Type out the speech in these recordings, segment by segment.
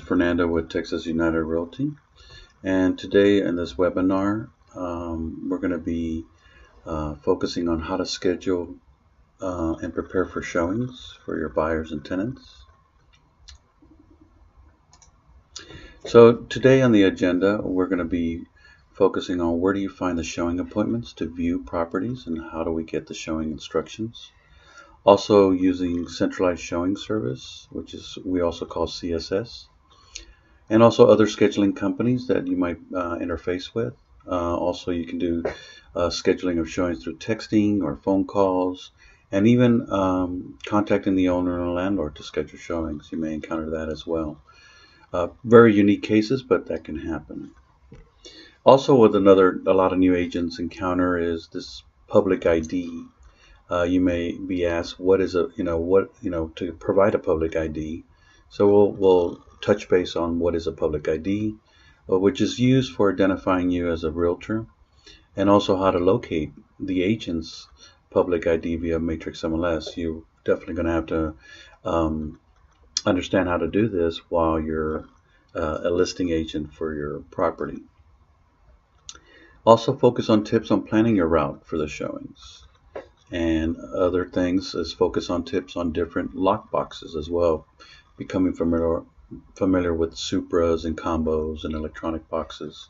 Fernando with Texas United Realty, and today in this webinar we're going to be focusing on how to schedule and prepare for showings for your buyers and tenants. So today on the agenda we're going to be focusing on where do you find the showing appointments to view properties and how do we get the showing instructions. Also using centralized showing service, which is we also call CSS, and also other scheduling companies that you might interface with. Also you can do scheduling of showings through texting or phone calls, and even contacting the owner and landlord to schedule showings. You may encounter that as well. Very unique cases, but that can happen. Also, with a lot of new agents encounter is this public ID. You may be asked, what is to provide a public ID. So we'll touch base on what is a public ID, which is used for identifying you as a realtor, and also how to locate the agent's public ID via Matrix MLS. You're definitely going to have to understand how to do this while you're a listing agent for your property. Also focus on tips on planning your route for the showings. And other things is focus on tips on different lock boxes as well, becoming familiar with Supras and combos and electronic boxes.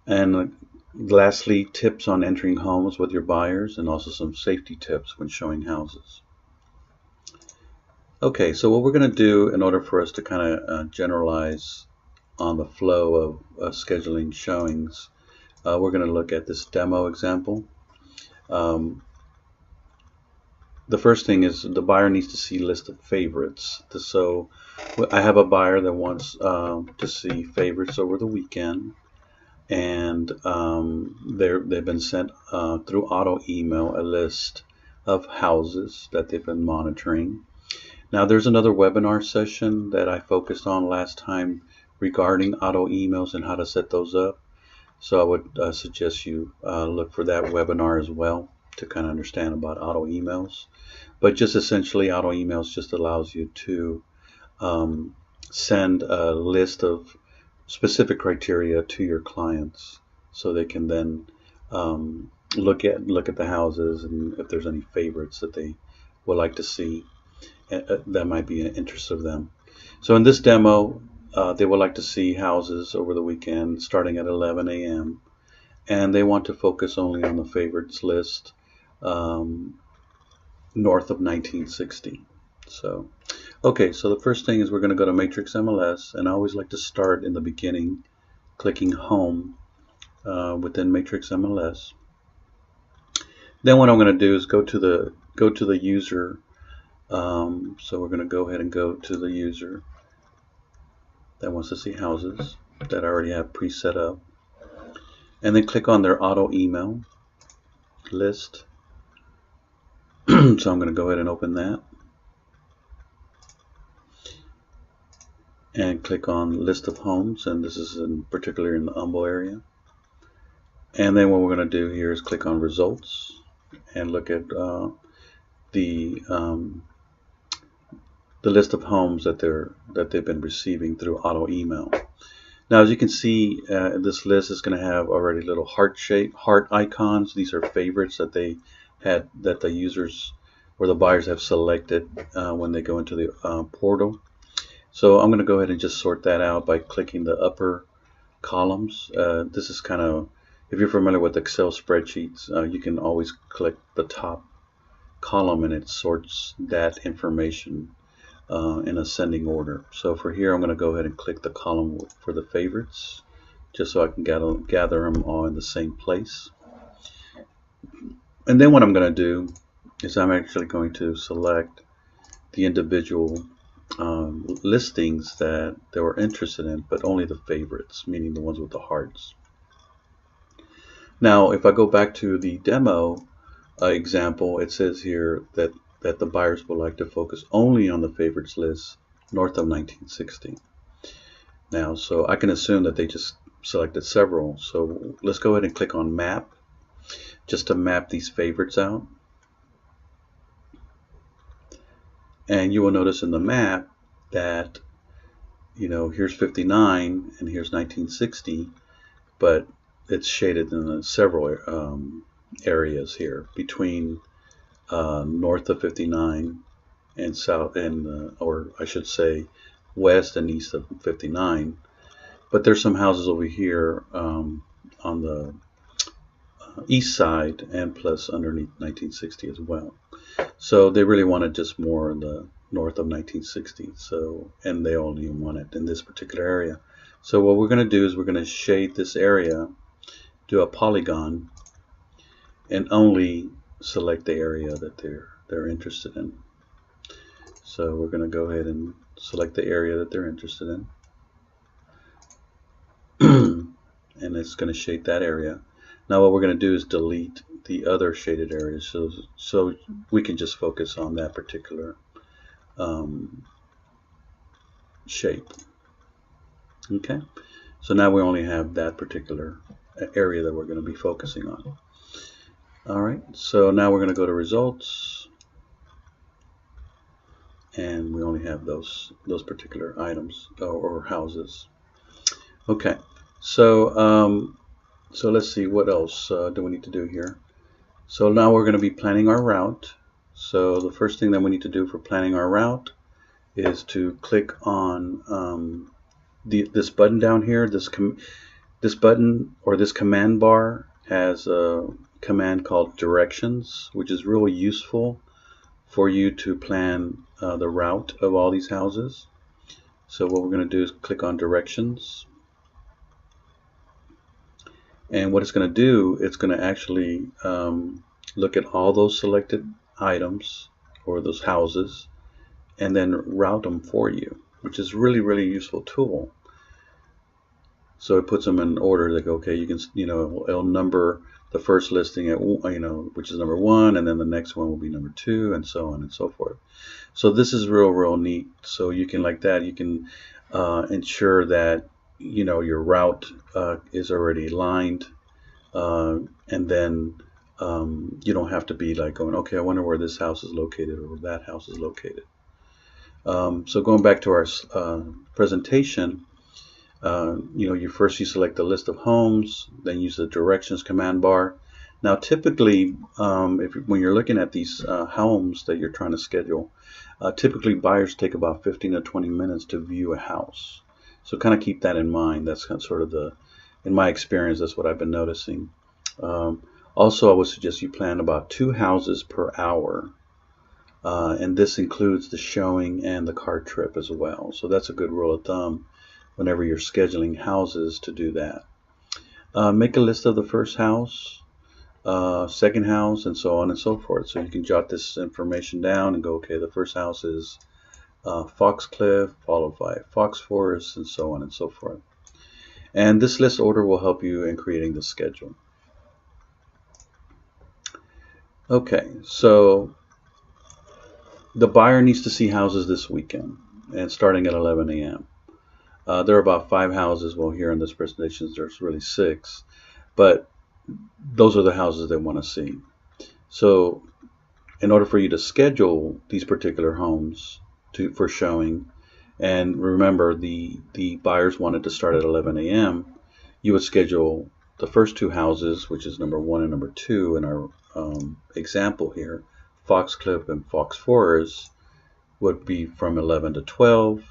And lastly, tips on entering homes with your buyers, and also some safety tips when showing houses. Okay, so what we're going to do in order for us to kind of generalize on the flow of scheduling showings, we're going to look at this demo example. The first thing is the buyer needs to see a list of favorites. So I have a buyer that wants to see favorites over the weekend, and they've been sent through auto email a list of houses that they've been monitoring. Now there's another webinar session that I focused on last time regarding auto emails and how to set those up. So I would suggest you look for that webinar as well to kind of understand about auto emails. But just essentially, auto emails just allows you to send a list of specific criteria to your clients, so they can then look at the houses, and if there's any favorites that they would like to see, that might be an interest of them. So in this demo, they would like to see houses over the weekend starting at 11 a.m. and they want to focus only on the favorites list north of 1960. So, okay, so the first thing is we're going to go to Matrix MLS, and I always like to start in the beginning, clicking Home within Matrix MLS. Then what I'm going to do is go to the user. So we're going to go ahead and go to the user that wants to see houses that I already have pre-set up, and then click on their auto email list. So I'm going to go ahead and open that and click on list of homes, and this is particularly in the Humble area. And then what we're going to do here is click on results and look at the list of homes that they've been receiving through auto email. Now, as you can see, this list is going to have already little heart icons. These are favorites that the users or the buyers have selected when they go into the portal. So I'm going to go ahead and just sort that out by clicking the upper columns. This is kind of, if you're familiar with Excel spreadsheets, you can always click the top column and it sorts that information in ascending order. So for here, I'm going to go ahead and click the column for the favorites, just so I can gather them all in the same place. And then what I'm going to do is I'm actually going to select the individual listings that they were interested in, but only the favorites, meaning the ones with the hearts. Now, if I go back to the demo example, it says here that the buyers would like to focus only on the favorites list north of 1960. Now, so I can assume that they just selected several. So let's go ahead and click on map, just to map these favorites out. And you will notice in the map that here's 59 and here's 1960, but it's shaded in several areas here between north of 59 and south, and or I should say west and east of 59. But there's some houses over here on the east side and plus underneath 1960 as well. So they really wanted just more in the north of 1960. So, and they only want it in this particular area. So what we're going to do is we're going to shade this area, do a polygon, and only select the area that they're interested in. So we're going to go ahead and select the area that they're interested in. And it's going to shade that area. Now what we're going to do is delete the other shaded areas so we can just focus on that particular shape. Okay, so now we only have that particular area that we're going to be focusing on. All right, so now we're going to go to results, and we only have those particular items or houses. Okay, so so let's see, what else do we need to do here? So now we're going to be planning our route. So the first thing that we need to do for planning our route is to click on this button down here. This button or this command bar has a command called directions, which is really useful for you to plan the route of all these houses. So what we're going to do is click on directions. And what it's going to do, it's going to actually look at all those selected items or those houses and then route them for you, which is really, really useful tool. So it puts them in order. Like, okay, you can, it'll number the first listing at, which is number 1, and then the next one will be number 2, and so on and so forth. So this is real neat. So you can, like that, you can ensure that your route is already lined, and then you don't have to be like going, okay, I wonder where this house is located or where that house is located. So going back to our presentation, you select the list of homes, then use the directions command bar. Now typically when you're looking at these homes that you're trying to schedule, typically buyers take about 15 to 20 minutes to view a house. So kind of keep that in mind. That's kind of sort of in my experience, that's what I've been noticing. Also, I would suggest you plan about 2 houses per hour. And this includes the showing and the car trip as well. So that's a good rule of thumb whenever you're scheduling houses to do that. Make a list of the first house, second house, and so on and so forth. So you can jot this information down and go, okay, the first house is Foxcliff, followed by Fox Forest, and so on and so forth. And this list order will help you in creating the schedule. Okay, so the buyer needs to see houses this weekend, and starting at 11 a.m. There are about 5 houses. Well, here in this presentation, there's really 6, but those are the houses they want to see. So in order for you to schedule these particular homes for showing, and remember the buyers wanted to start at 11 a.m., you would schedule the first 2 houses, which is number 1 and number 2 in our example here. Foxcliff and Fox Forest would be from 11 to 12,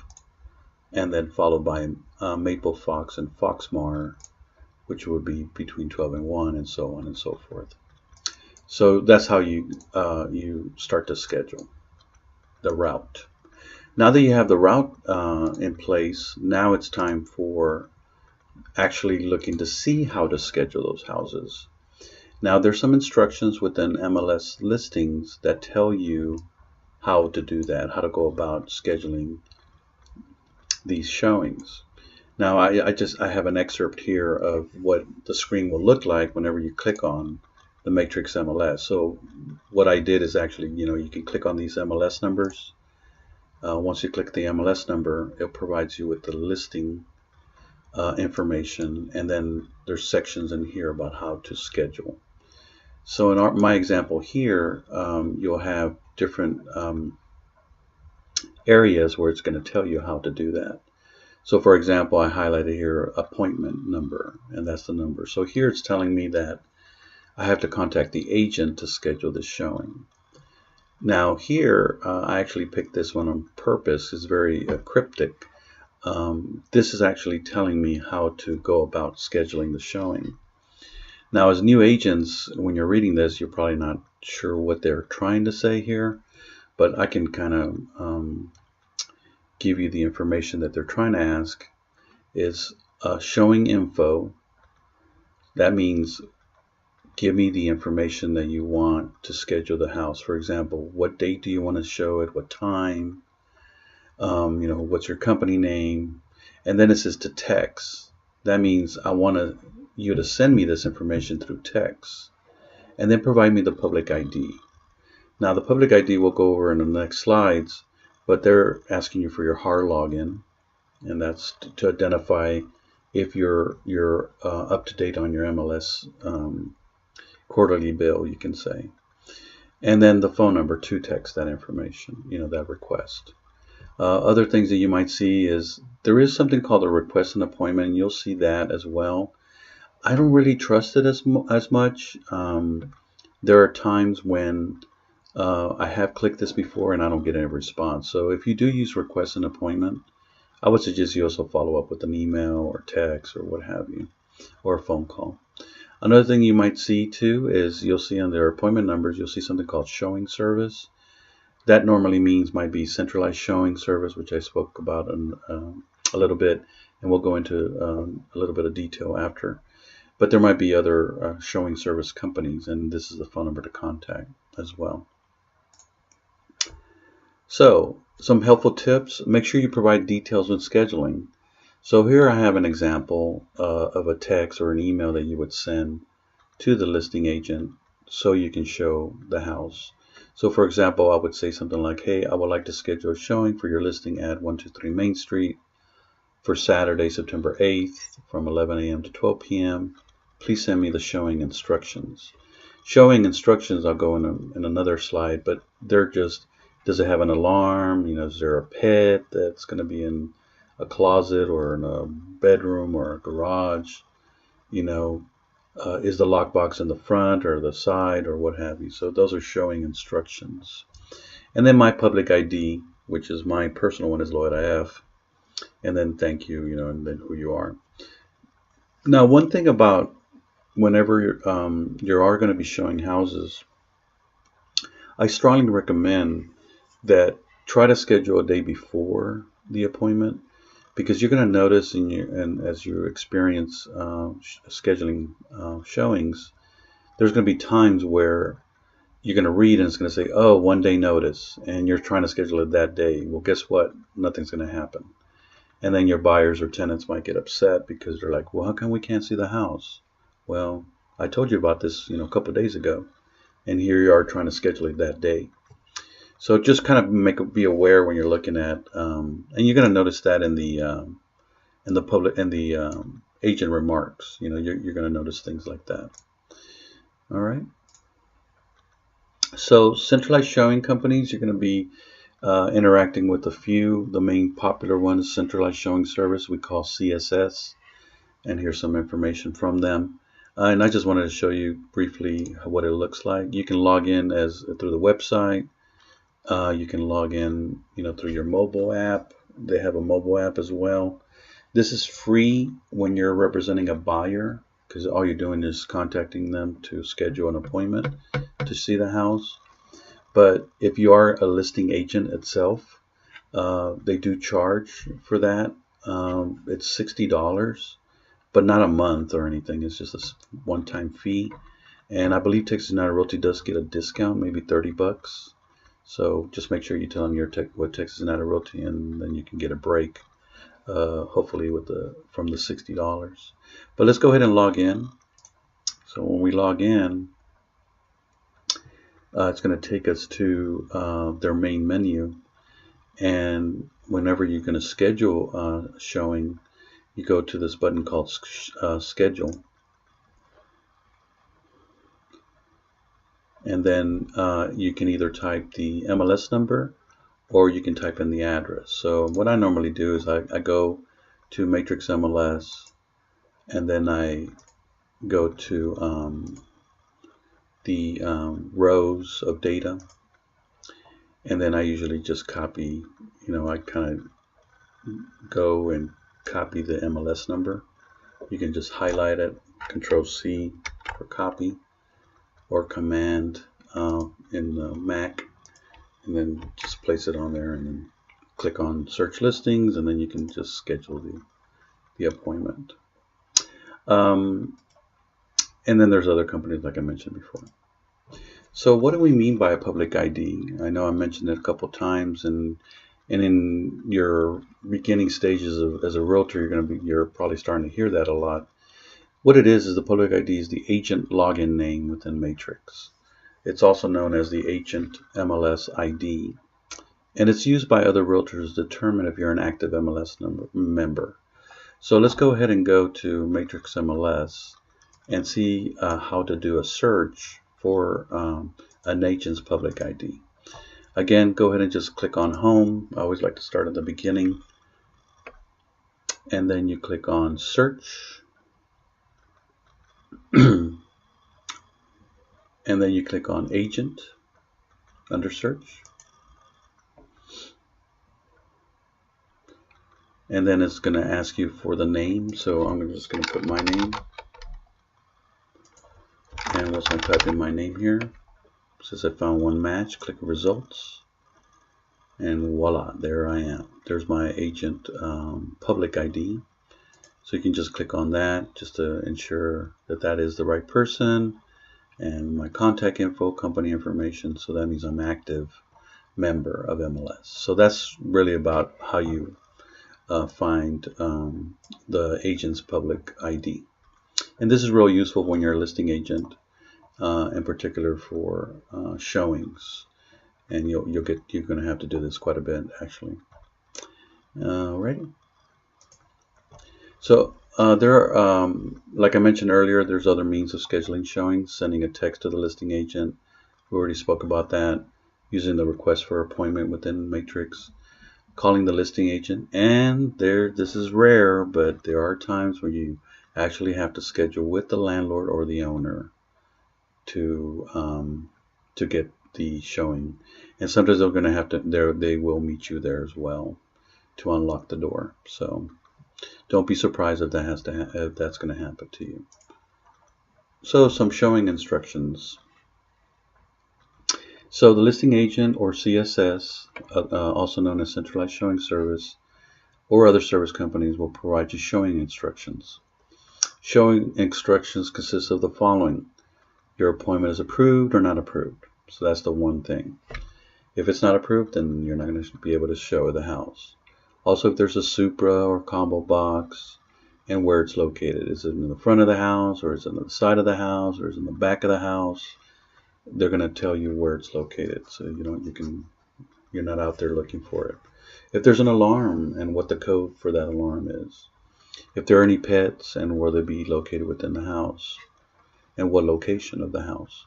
and then followed by Maple Fox and Foxmar, which would be between 12 and 1, and so on and so forth. So that's how you start to schedule the route. Now that you have the route in place, now it's time for actually looking to see how to schedule those houses. Now there's some instructions within MLS listings that tell you how to do that, how to go about scheduling these showings. Now I have an excerpt here of what the screen will look like whenever you click on the matrix MLS. So what I did is actually, you can click on these MLS numbers. Once you click the MLS number, it provides you with the listing information, and then there's sections in here about how to schedule. So in my example here, you'll have different areas where it's going to tell you how to do that. So for example, I highlighted here appointment number, and that's the number. So here it's telling me that I have to contact the agent to schedule this showing. Now here, I actually picked this one on purpose. It's very cryptic. This is actually telling me how to go about scheduling the showing. Now, as new agents, when you're reading this, you're probably not sure what they're trying to say here, but I can kind of give you the information that they're trying to ask. Is showing info. That means give me the information that you want to schedule the house. For example, what date do you want to show it? What time? What's your company name? And then it says to text. That means I want you to send me this information through text, and then provide me the public ID. Now the public ID we'll go over in the next slides, but they're asking you for your HAR login, and that's to identify if you're up to date on your MLS quarterly bill, you can say. And then the phone number to text that information, that request. Other things that you might see is there is something called a request an appointment, and you'll see that as well. I don't really trust it as much. There are times when I have clicked this before and I don't get any response. So if you do use request an appointment, I would suggest you also follow up with an email or text or what have you, or a phone call. Another thing you might see too is you'll see on their appointment numbers, you'll see something called showing service. That normally might be centralized showing service, which I spoke about a little bit, and we'll go into a little bit of detail after. But there might be other showing service companies, and this is the phone number to contact as well. So, some helpful tips. Make sure you provide details when scheduling. So here I have an example of a text or an email that you would send to the listing agent so you can show the house. So for example, I would say something like, hey, I would like to schedule a showing for your listing at 123 Main Street for Saturday, September 8th from 11 a.m. to 12 p.m. Please send me the showing instructions. Showing instructions I'll go in another slide, but they're just, does it have an alarm? Is there a pet that's going to be in a closet or in a bedroom or a garage? Is the lockbox in the front or the side or what have you? So those are showing instructions. And then my public ID, which is my personal one, is Loera F. And then thank you, and then who you are. Now, one thing about whenever you are going to be showing houses, I strongly recommend that try to schedule a day before the appointment, because you're going to notice as you experience scheduling showings, there's going to be times where you're going to read and it's going to say, oh, 1 day notice, and you're trying to schedule it that day. Well, guess what? Nothing's going to happen. And then your buyers or tenants might get upset because they're like, well, how come we can't see the house? Well, I told you about this, a couple of days ago, and here you are trying to schedule it that day. So just kind of be aware when you're looking at, and you're going to notice that in the agent remarks. You're going to notice things like that. All right. So centralized showing companies, you're going to be interacting with a few. The main popular one is centralized showing service, we call CSS, and here's some information from them. And I just wanted to show you briefly what it looks like. You can log in through the website. You can log in, through your mobile app. They have a mobile app as well. This is free when you're representing a buyer, because all you're doing is contacting them to schedule an appointment to see the house. But if you are a listing agent itself, they do charge for that. It's $60, but not a month or anything. It's just a one-time fee. And I believe Texas United Realty does get a discount, maybe $30. So just make sure you tell them what Texas United Realty, and then you can get a break, hopefully from the $60. But let's go ahead and log in. So when we log in, it's going to take us to their main menu. And whenever you're going to schedule a showing, you go to this button called Schedule. And then you can either type the MLS number or you can type in the address. So what I normally do is I go to Matrix MLS, and then I go to the rows of data, and then I usually just copy, I kind of go and copy the MLS number. You can just highlight it, Control C for copy, or Command in the Mac, and then just place it on there, and then click on search listings, and then you can just schedule the appointment. And then there's other companies like I mentioned before. So what do we mean by a public ID? I know I mentioned it a couple times, and in your beginning stages as a realtor, you're probably starting to hear that a lot. What it is the public ID is the agent login name within Matrix. It's also known as the agent MLS ID, and it's used by other realtors to determine if you're an active MLS member. So let's go ahead and go to Matrix MLS and see how to do a search for an agent's public ID. Again, go ahead and just click on Home. I always like to start at the beginning. And then you click on Search. And then you click on Agent under Search. And then it's going to ask you for the name. So I'm just going to put my name. And once I type in my name here, it says I found one match, click Results. And voila, there I am. There's my agent public ID. So you can just click on that just to ensure that that is the right person. And my contact info, company information. So that means I'm an active member of MLS. So that's really about how you find the agent's public ID. And this is real useful when you're a listing agent, in particular for showings. And you're going to have to do this quite a bit, actually. Alrighty. So there are, like I mentioned earlier, there's other means of scheduling showings. Sending a text to the listing agent. We already spoke about that. Using the request for appointment within Matrix. Calling the listing agent. And this is rare, but there are times where you actually have to schedule with the landlord or the owner to get the showing. And sometimes they're going to have to, they will meet you there as well to unlock the door. So don't be surprised if if that's going to happen to you. So some showing instructions. So the listing agent or CSS, also known as Centralized Showing Service, or other service companies will provide you showing instructions. Showing instructions consist of the following. Your appointment is approved or not approved. So that's the one thing. If it's not approved, then you're not going to be able to show the house. Also, if there's a Supra or combo box, and where it's located. Is it in the front of the house, or is it on the side of the house, or is it in the back of the house? They're going to tell you where it's located, so you're not out there looking for it. If there's an alarm, and what the code for that alarm is. If there are any pets, and where they be located within the house, and what location of the house.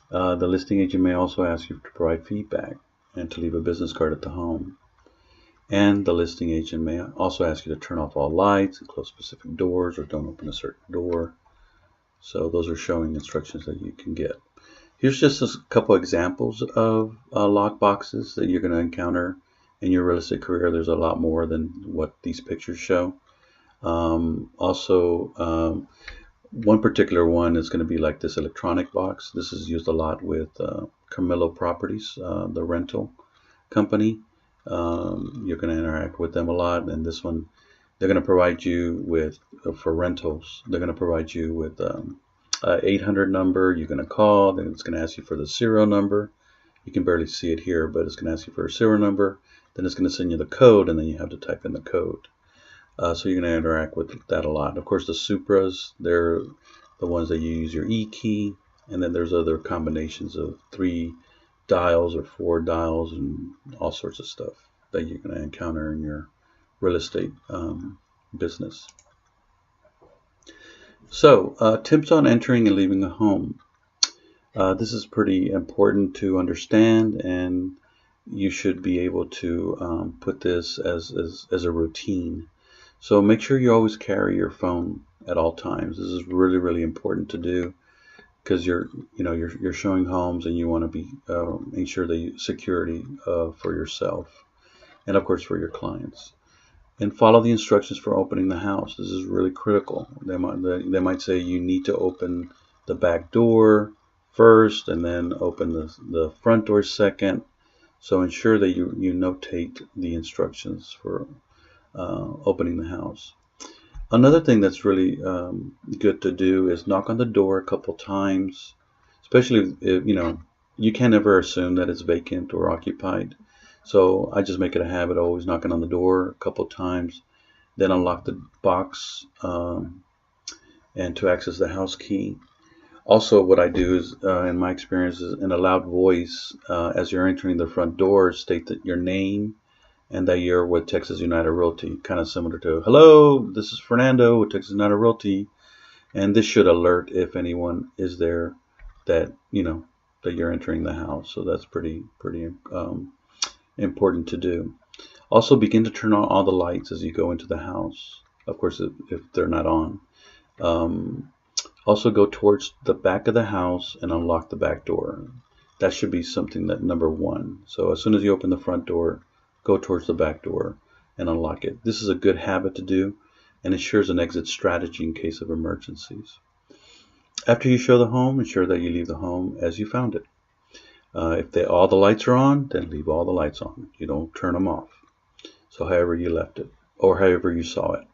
The listing agent may also ask you to provide feedback and to leave a business card at the home. And the listing agent may also ask you to turn off all lights and close specific doors, or don't open a certain door. So those are showing instructions that you can get. Here's just a couple examples of lock boxes that you're going to encounter in your real estate career. There's a lot more than what these pictures show. One particular one is going to be like this electronic box. This is used a lot with Camillo Properties, the rental company. You're going to interact with them a lot, and this one, they're going to provide you with, for rentals, they're going to provide you with an 800 number. You're going to call, then it's going to ask you for the serial number. You can barely see it here, but it's going to ask you for a serial number. Then it's going to send you the code, and then you have to type in the code. So you're going to interact with that a lot. Of course, the Supras, they're the ones that you use your E key, and then there's other combinations of 3 dials or 4 dials and all sorts of stuff that you're going to encounter in your real estate business. So tips on entering and leaving a home. This is pretty important to understand, and you should be able to put this as a routine. So make sure you always carry your phone at all times. This is really, really important to do because you're showing homes and you want to be make sure the security for yourself and of course for your clients. And follow the instructions for opening the house. This is really critical. They might say you need to open the back door first and then open the front door second. So ensure that you notate the instructions for opening the house. Another thing that's really good to do is knock on the door a couple times, especially if you can't ever assume that it's vacant or occupied. So I just make it a habit of always knocking on the door a couple times, then unlock the box and to access the house key. Also, what I do is, in my experience, is in a loud voice as you're entering the front door, state that your name and that you're with Texas United Realty, kind of similar to, "Hello, this is Fernando with Texas United Realty," and this should alert if anyone is there that that you're entering the house. So that's pretty important to do. Also, begin to turn on all the lights as you go into the house. Of course, if they're not on. Also, go towards the back of the house and unlock the back door. That should be something that number one. So as soon as you open the front door, go towards the back door and unlock it. This is a good habit to do and ensures an exit strategy in case of emergencies. After you show the home, ensure that you leave the home as you found it. If all the lights are on, then leave all the lights on. You don't turn them off. So however you left it or however you saw it.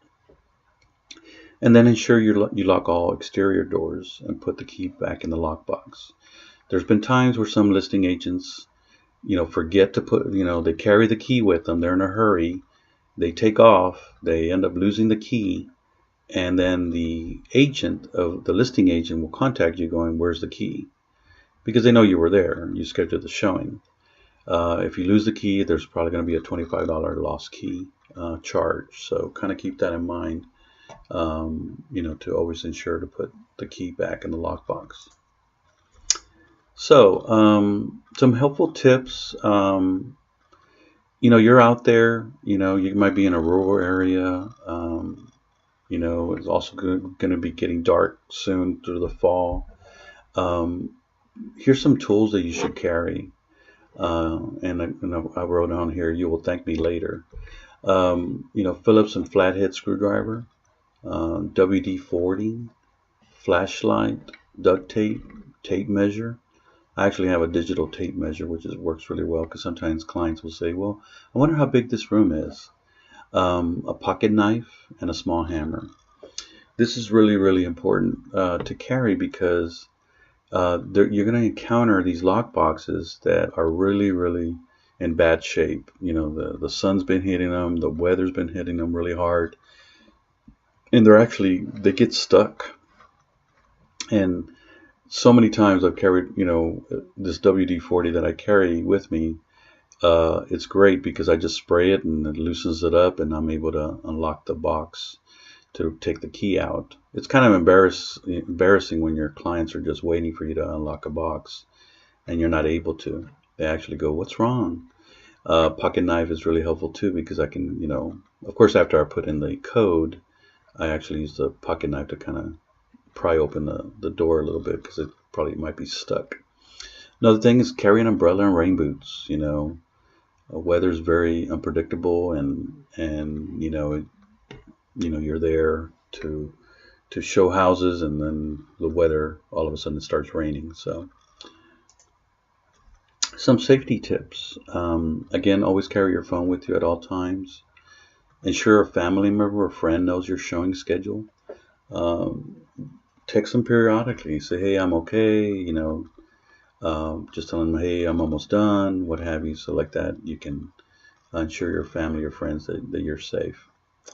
And then ensure you lock all exterior doors and put the key back in the lockbox. There's been times where some listing agents, forget to put, they carry the key with them. They're in a hurry. They take off. They end up losing the key. And then the listing agent will contact you going, "Where's the key?" Because they know you were there. You scheduled the showing. If you lose the key, there's probably going to be a $25 lost key charge. So kind of keep that in mind. To always ensure to put the key back in the lockbox. So, some helpful tips. You're out there. You might be in a rural area. It's also going to be getting dark soon through the fall. Here's some tools that you should carry. And I wrote on here, "You will thank me later." Phillips and flathead screwdriver. WD-40, flashlight, duct tape, tape measure. I actually have a digital tape measure, which works really well because sometimes clients will say, "Well, I wonder how big this room is." A pocket knife and a small hammer. This is really, really important to carry because you're going to encounter these lock boxes that are really, really in bad shape. The sun's been hitting them, the weather's been hitting them really hard. And they get stuck. And so many times I've carried, this WD-40 that I carry with me. It's great because I just spray it and it loosens it up and I'm able to unlock the box to take the key out. It's kind of embarrassing when your clients are just waiting for you to unlock a box and you're not able to. They actually go, "What's wrong?" Pocket knife is really helpful too because I can, of course, after I put in the code, I actually use the pocket knife to kind of pry open the door a little bit because it probably might be stuck. Another thing is carry an umbrella and rain boots. Weather's very unpredictable, and you're there to show houses, and then the weather all of a sudden starts raining. So some safety tips. Again, always carry your phone with you at all times. Ensure a family member or friend knows your showing schedule. Text them periodically. Say, "Hey, I'm okay," just tell them, "Hey, I'm almost done," what have you. So like that, you can ensure your family or friends that you're safe.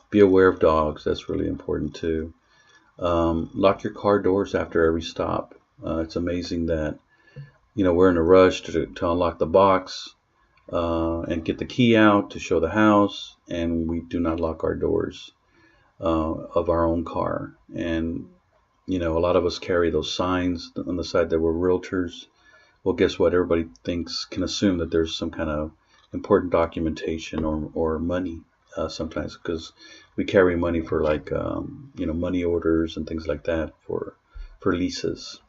Be aware of dogs. That's really important too. Lock your car doors after every stop. It's amazing that, we're in a rush to unlock the box and get the key out to show the house, and we do not lock our doors of our own car. And a lot of us carry those signs on the side that we're realtors. Well, guess what? Everybody can assume that there's some kind of important documentation or money sometimes, because we carry money for like money orders and things like that for leases,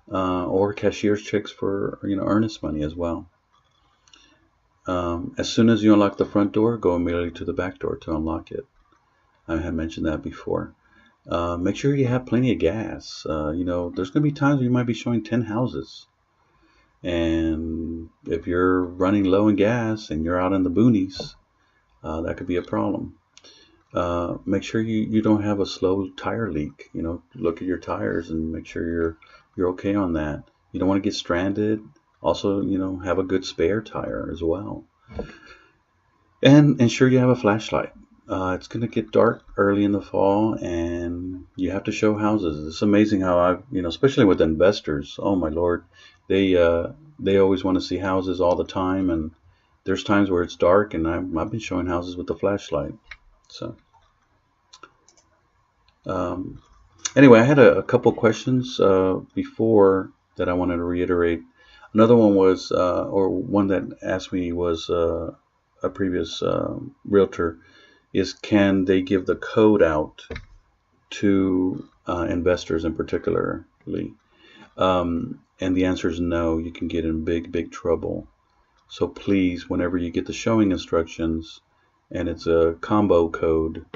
or cashier's checks for earnest money as well. As soon as you unlock the front door, go immediately to the back door to unlock it. I had mentioned that before. Make sure you have plenty of gas. There's going to be times you might be showing 10 houses. And if you're running low in gas and you're out in the boonies, that could be a problem. Make sure you don't have a slow tire leak. Look at your tires and make sure you're okay on that. You don't want to get stranded. Also, have a good spare tire as well. And ensure you have a flashlight. It's going to get dark early in the fall, and you have to show houses. It's amazing how especially with investors, oh my Lord, they always want to see houses all the time, and there's times where it's dark, and I've been showing houses with the flashlight. So anyway, I had a couple questions before that I wanted to reiterate. Another one was, or one that asked me was a previous realtor, is can they give the code out to investors in particularly? And the answer is no. You can get in big trouble. So please, whenever you get the showing instructions and it's a combo code,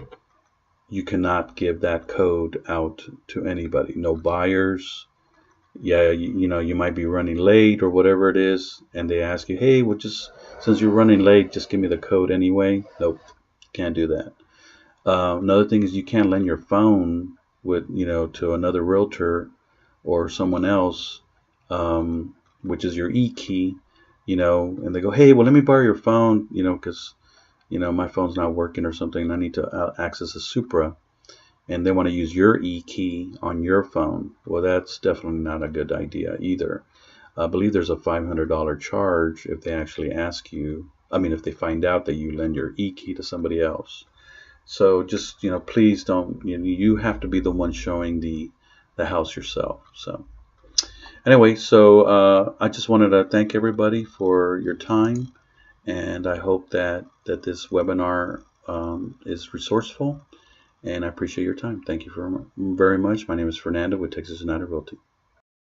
you cannot give that code out to anybody. No buyers. Yeah, you might be running late or whatever it is, and they ask you, hey, well, just since you're running late, just give me the code anyway. Nope, can't do that. Another thing is you can't lend your phone to another realtor or someone else, which is your e-key, and they go, hey, well, let me borrow your phone, because my phone's not working or something, and I need to access a Supra. And they want to use your e-key on your phone. Well, that's definitely not a good idea either. I believe there's a $500 charge if they actually ask you, if they find out that you lend your e-key to somebody else. So just, please don't, you have to be the one showing the house yourself. So anyway, so I just wanted to thank everybody for your time. And I hope that this webinar is resourceful. And I appreciate your time. Thank you very much. My name is Fernando with Texas United Realty.